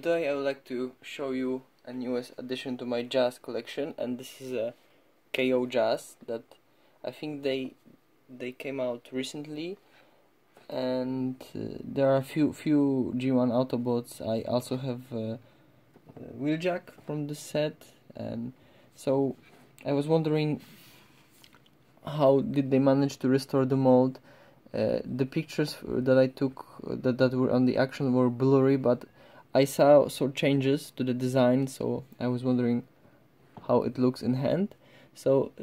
Today I would like to show you a newest addition to my jazz collection, and this is a KO jazz that I think they came out recently, and there are a few G1 Autobots. I also have a Wheeljack from the set, and so I was wondering how did they manage to restore the mold. The pictures that I took that were on the action were blurry, but I saw changes to the design, so I was wondering how it looks in hand. So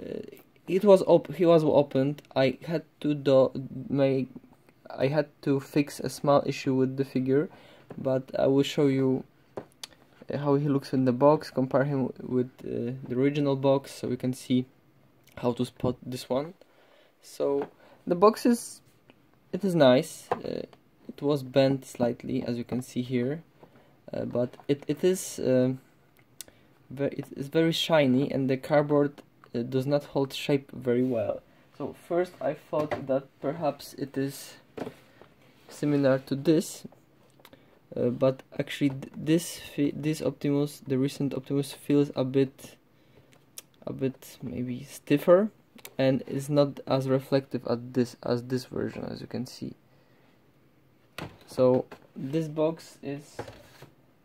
he was opened. I had to fix a small issue with the figure, but I will show you how he looks in the box, compare him with the original box, so you can see how to spot this one. So the box is nice. It was bent slightly, as you can see here, but it is very shiny, and the cardboard does not hold shape very well. So first I thought that perhaps it is similar to this, but actually this Optimus, the recent Optimus, feels a bit maybe stiffer, and is not as reflective as this version, as you can see. So this box is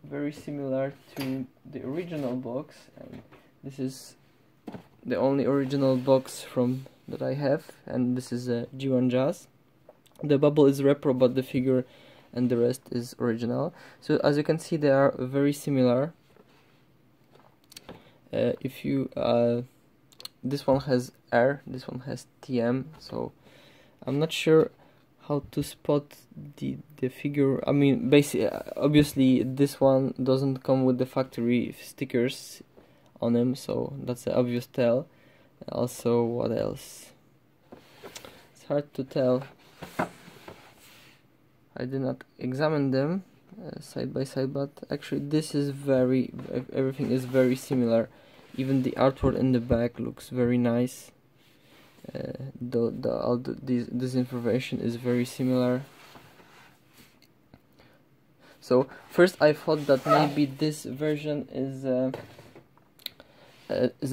very similar to the original box, and this is the only original box that I have, and this is a G1 Jazz. The bubble is repro, but the figure and the rest is original. So as you can see, they are very similar. This one has R, this one has TM, so I'm not sure how to spot the figure. I mean, basically, obviously this one doesn't come with the factory stickers on him, so that's an obvious tell. Also, what else? It's hard to tell. I did not examine them side by side, but actually this is everything is very similar. Even the artwork in the back looks very nice. This information is very similar. So first I thought that maybe this version is a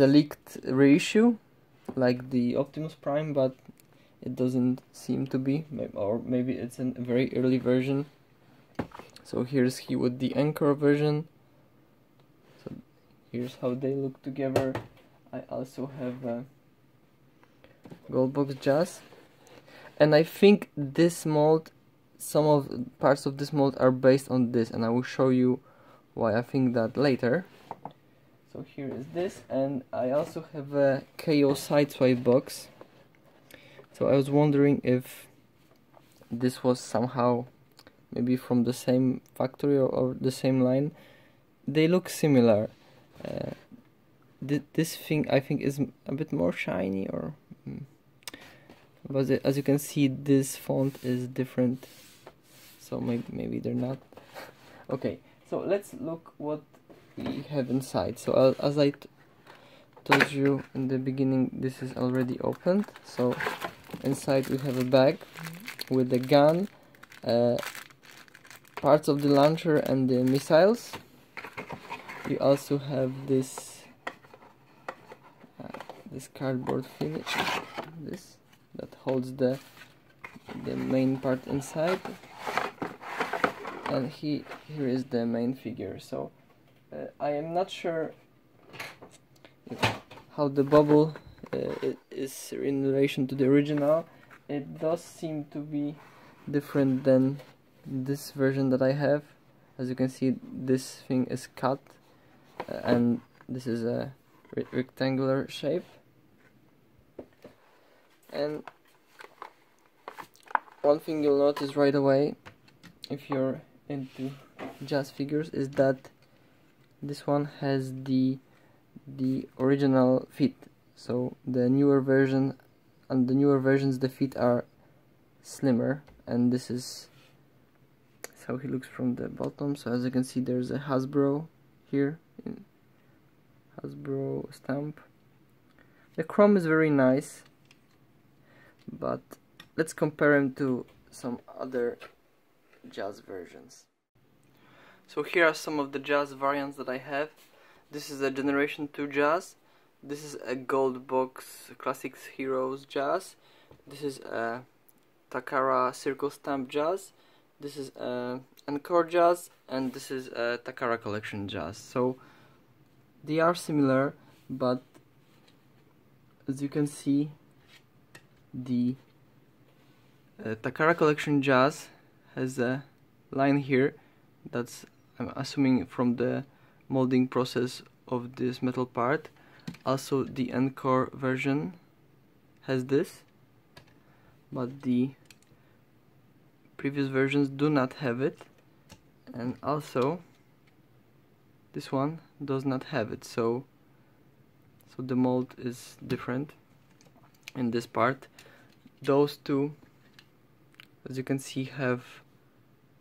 leaked reissue, like the Optimus Prime, but it doesn't seem to be, or maybe it's a very early version. So here's he with the Anchor version. So here's how they look together. I also have Goldbox Jazz, and I think this mold, some of parts of this mold are based on this, and I will show you why I think that later. So here is this, and I also have a KO Sideswipe box. So I was wondering if this was somehow maybe from the same factory or the same line. They look similar. This thing I think is a bit more shiny, but as you can see, this font is different, so maybe they're not. Okay, so let's look what we have inside. So as I told you in the beginning, this is already opened. So inside we have a bag with the gun, parts of the launcher and the missiles. We also have this cardboard finish, that holds the main part inside, and here is the main figure. So I am not sure how the bubble is in relation to the original. It does seem to be different than this version that I have. As you can see, this thing is cut, and this is a rectangular shape. And one thing you'll notice right away, if you're into jazz figures, is that this one has the original feet. So the newer version, and the newer versions, the feet are slimmer, and this is how he looks from the bottom. So as you can see, there's a Hasbro here, Hasbro stamp. The chrome is very nice, but let's compare him to some other jazz versions. So here are some of the jazz variants that I have. This is a Generation 2 jazz. This is a gold box Classics Heroes jazz. This is a Takara Circle Stamp jazz. This is a Encore jazz, and this is a Takara Collection jazz. So they are similar, but as you can see, the Takara Collection jazz has a line here that's, I'm assuming, from the molding process of this metal part. Also the Encore version has this, but the previous versions do not have it, and also this one does not have it, so the mold is different in this part. Those two, as you can see, have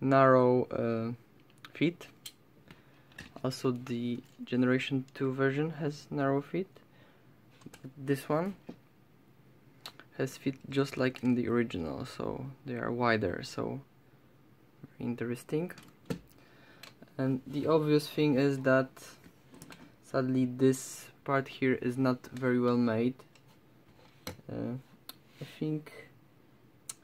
narrow feet. Also the Generation 2 version has narrow feet. This one has feet just like in the original, so they are wider, so very interesting. And the obvious thing is that sadly this part here is not very well made. I think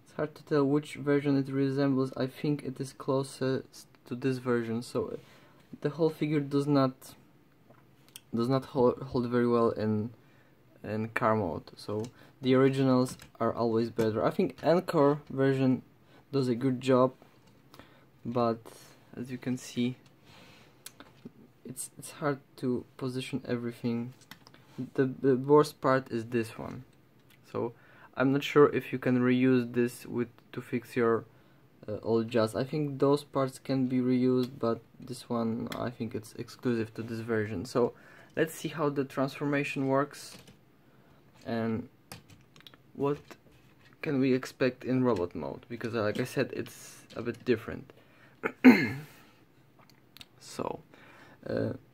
it's hard to tell which version it resembles. I think it is closest to this version, so the whole figure does not hold very well in car mode. So the originals are always better. I think Encore version does a good job, but as you can see, it's hard to position everything. The worst part is this one. So I'm not sure if you can reuse this to fix your old jazz. I think those parts can be reused, but this one, I think it's exclusive to this version. So let's see how the transformation works and what can we expect in robot mode, because like I said, it's a bit different. So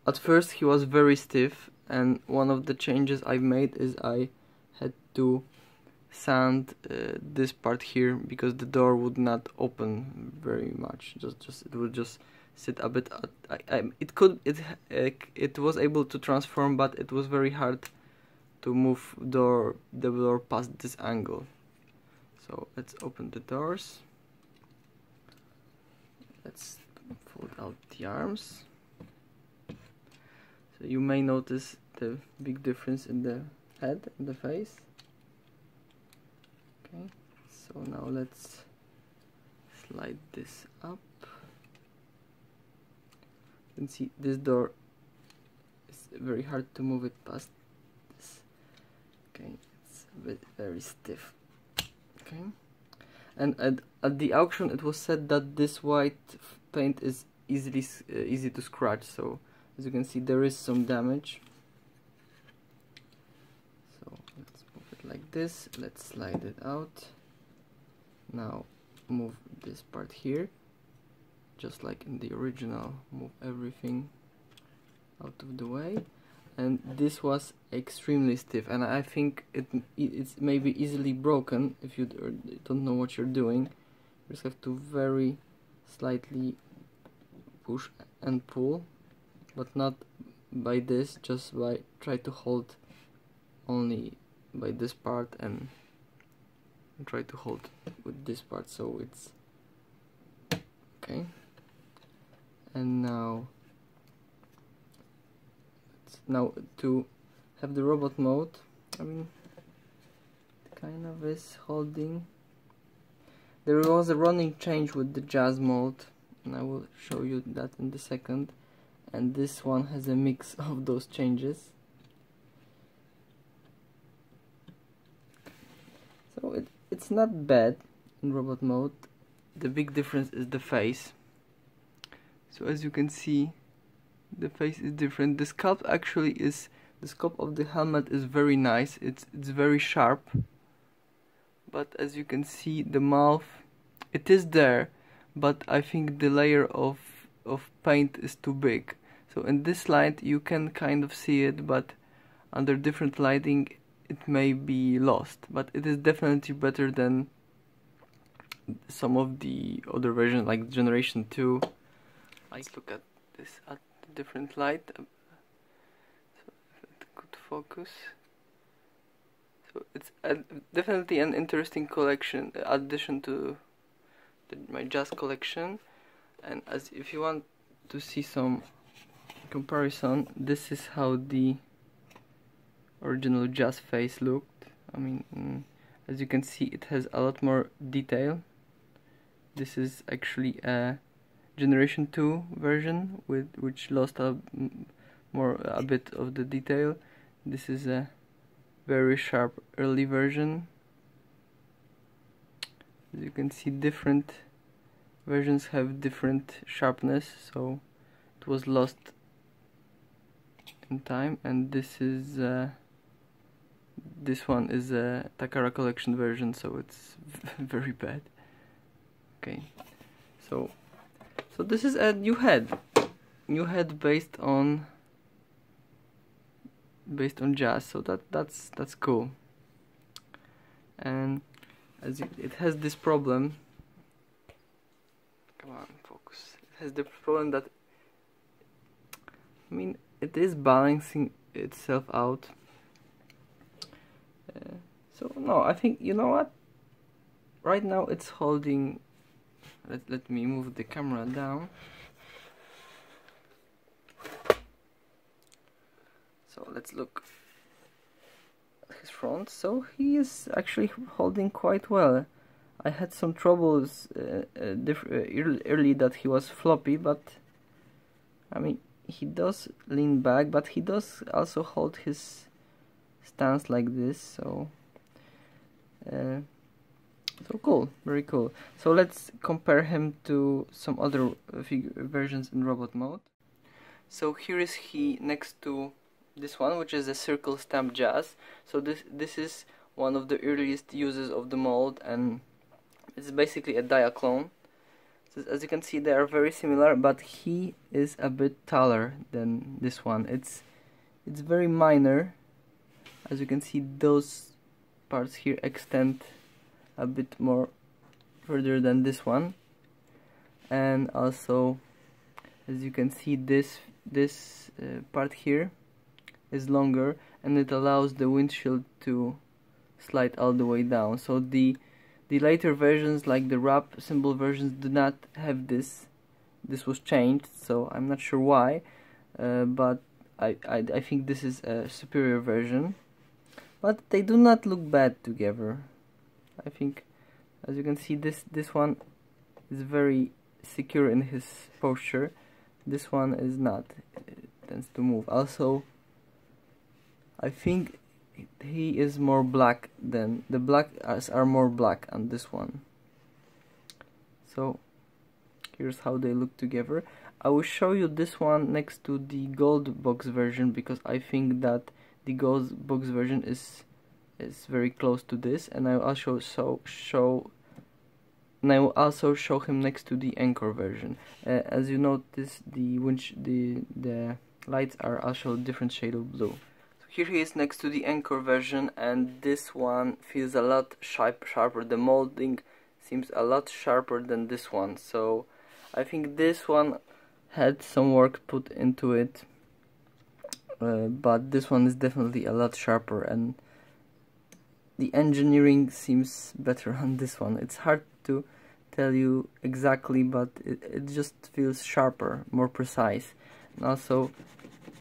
at first he was very stiff, and one of the changes I made is I had to sand this part here, because the door would not open very much. It would just sit a bit. It was able to transform, but it was very hard to move the door past this angle. So let's open the doors. Let's fold out the arms. So you may notice the big difference in the head and the face. Okay, so now let's slide this up. You can see this door is very hard to move it past this. Okay, it's a bit very stiff. Okay, and at the auction it was said that this white paint is easy to scratch. So as you can see, there is some damage. So let's move it like this. Let's slide it out. Now move this part here, just like in the original. Move everything out of the way. And this was extremely stiff, and I think it's maybe easily broken if you don't know what you're doing. You just have to very slightly push and pull, but not by this, just by try to hold only by this part and try to hold with this part, so it's okay. And now to have the robot mode, I mean, it kind of is holding. There was a running change with the jazz mode, and I will show you that in a second. And this one has a mix of those changes. So it's not bad in robot mode. The big difference is the face. So as you can see, the face is different. The sculpt actually is, the sculpt of the helmet is very nice. It's very sharp. But as you can see, the mouth, it is there, but I think the layer of paint is too big. So in this light you can kind of see it, but under different lighting it may be lost. But it is definitely better than some of the other versions, like Generation 2 Let's look at this at a different light, so if it could focus. So it's definitely an interesting collection, addition to my jazz collection. And as if you want to see some comparison, this is how the original jazz face looked. I mean, as you can see, it has a lot more detail. This is actually a Generation 2 version which lost a bit of the detail. This is a very sharp early version. As you can see, different versions have different sharpness, so it was lost in time. And this is this one is a Takara collection version, so it's very bad. Okay, so this is a new head based on jazz, so that's cool. And as it has this problem, come on, focus. It has the problem that, I mean, it is balancing itself out. So no, I think, you know what? Right now it's holding. Let me move the camera down. So let's look at his front. So he is actually holding quite well. I had some troubles early that he was floppy, but I mean, he does lean back, but he does also hold his stance like this. So so cool, very cool. So let's compare him to some other versions in robot mode. So here is he next to this one, which is a circle stamp jazz. So this is one of the earliest uses of the mold, and it's basically a diaclone. So as you can see, they are very similar, but he is a bit taller than this one. It's very minor. As you can see, those parts here extend a bit more further than this one, and also as you can see, this part here is longer, and it allows the windshield to slide all the way down. So the later versions, like the wrap symbol versions, do not have this. This was changed, so I'm not sure why, but I think this is a superior version. But they do not look bad together. I think, as you can see, this one is very secure in his posture. This one is not. It tends to move. Also, I think he is more black than the black are more black on this one. So here's how they look together. I will show you this one next to the gold box version, because I think that the gold box version is very close to this, and I will also show him next to the Encore version. As you notice, the lights are also a different shade of blue. So here he is next to the Encore version, and this one feels a lot sharper. The molding seems a lot sharper than this one, so I think this one had some work put into it, but this one is definitely a lot sharper, and the engineering seems better on this one. It's hard to tell you exactly, but it just feels sharper, more precise. And also,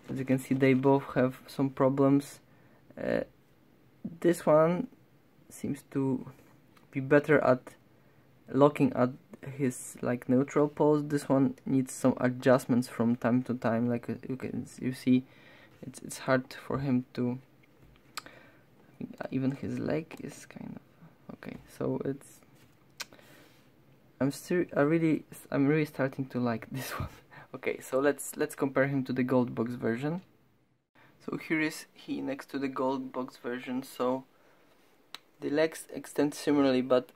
as you can see, they both have some problems. This one seems to be better at locking at his neutral pose. This one needs some adjustments from time to time. Like you see, it's hard for him to. Even his leg is kind of okay. So it's. I'm really starting to like this one. Okay, so let's compare him to the gold box version. So here is he next to the gold box version. So the legs extend similarly, but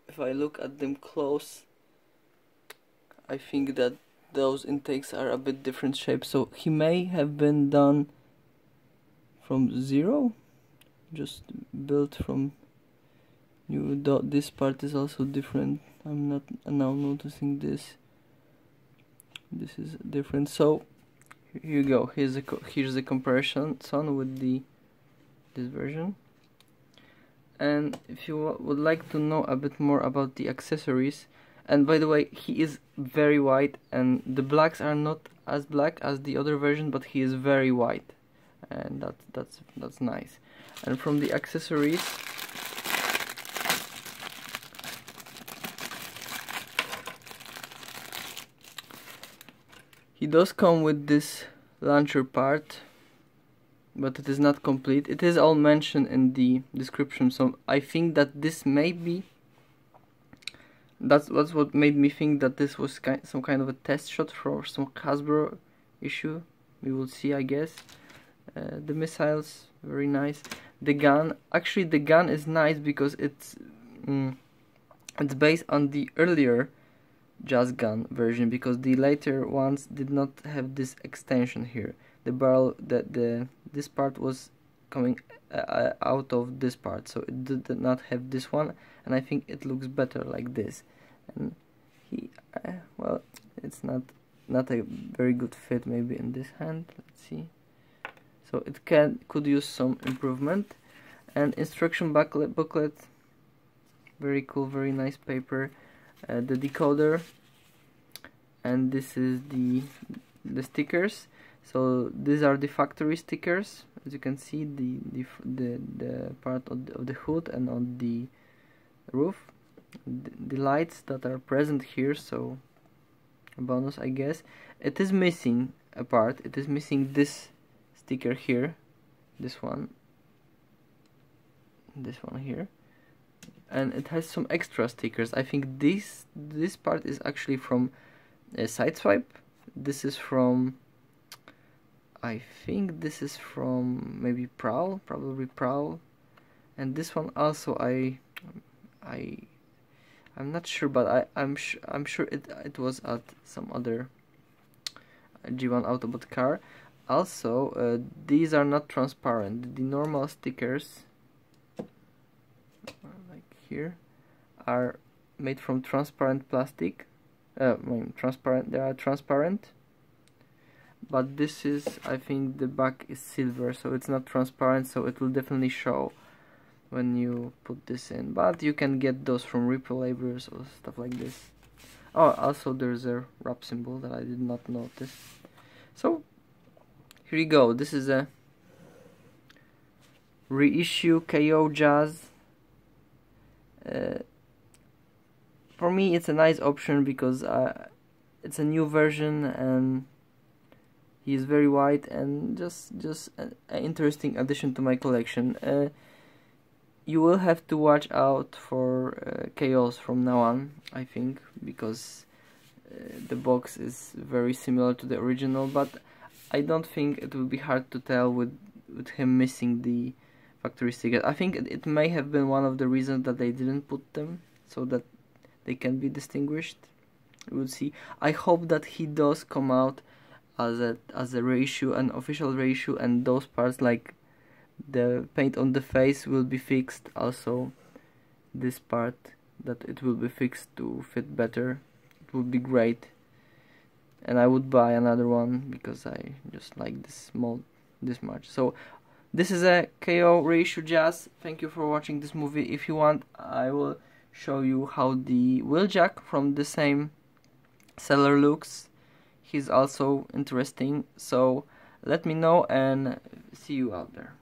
if I look at them close, I think that those intakes are a bit different shapes. So he may have been done from zero, just built from new. This part is also different. I'm not now noticing this. this is different. So here you go. Here's the comparison with this version. And if you would like to know a bit more about the accessories, and by the way, he is very white, and the blacks are not as black as the other version, but he is very white, and that's nice. And from the accessories, he does come with this launcher part, but it is not complete. It is all mentioned in the description, so I think that this may be, that's what made me think that this was some kind of a test shot for some Hasbro issue. We will see, I guess. The missiles, very nice. The gun, actually the gun is nice because it's based on the earlier Jazz gun version, because the later ones did not have this extension here. The barrel, this part was coming out of this part, so it did not have this one, and I think it looks better like this. And he, well, it's not a very good fit maybe in this hand. Let's see. So it could use some improvement. And instruction booklet, very cool, very nice paper. The decoder, and this is the stickers. So these are the factory stickers, as you can see, the part of the hood and on the roof, the lights that are present here, so a bonus, I guess. It is missing a part. It is missing this sticker here, this one here, and it has some extra stickers. I think this part is actually from Sideswipe. This is from, I think this is from maybe Prowl, probably Prowl, and this one also I'm not sure, but I'm sure it was at some other G1 Autobot car. Also, these are not transparent. The normal stickers, like here, are made from transparent plastic. They are transparent. But this is, I think the back is silver, so it's not transparent, so it will definitely show when you put this in. But you can get those from Ripple Labels or stuff like this. Oh, also there's a wrap symbol that I did not notice. So here you go. This is a reissue KO Jazz. For me, it's a nice option because it's a new version and he is very white and just an interesting addition to my collection. You will have to watch out for chaos from now on, I think, because the box is very similar to the original, but I don't think it will be hard to tell with him missing the factory stickers. I think it may have been one of the reasons that they didn't put them, so that they can be distinguished. We'll see. I hope that he does come out as a reissue, an official reissue, and those parts like the paint on the face will be fixed. Also this part, that it will be fixed to fit better. It would be great, and I would buy another one because I just like this mold this much. So this is a KO reissue Jazz. Thank you for watching this movie. If you want, I will show you how the Wheeljack from the same seller looks. He's also interesting, so let me know and see you out there.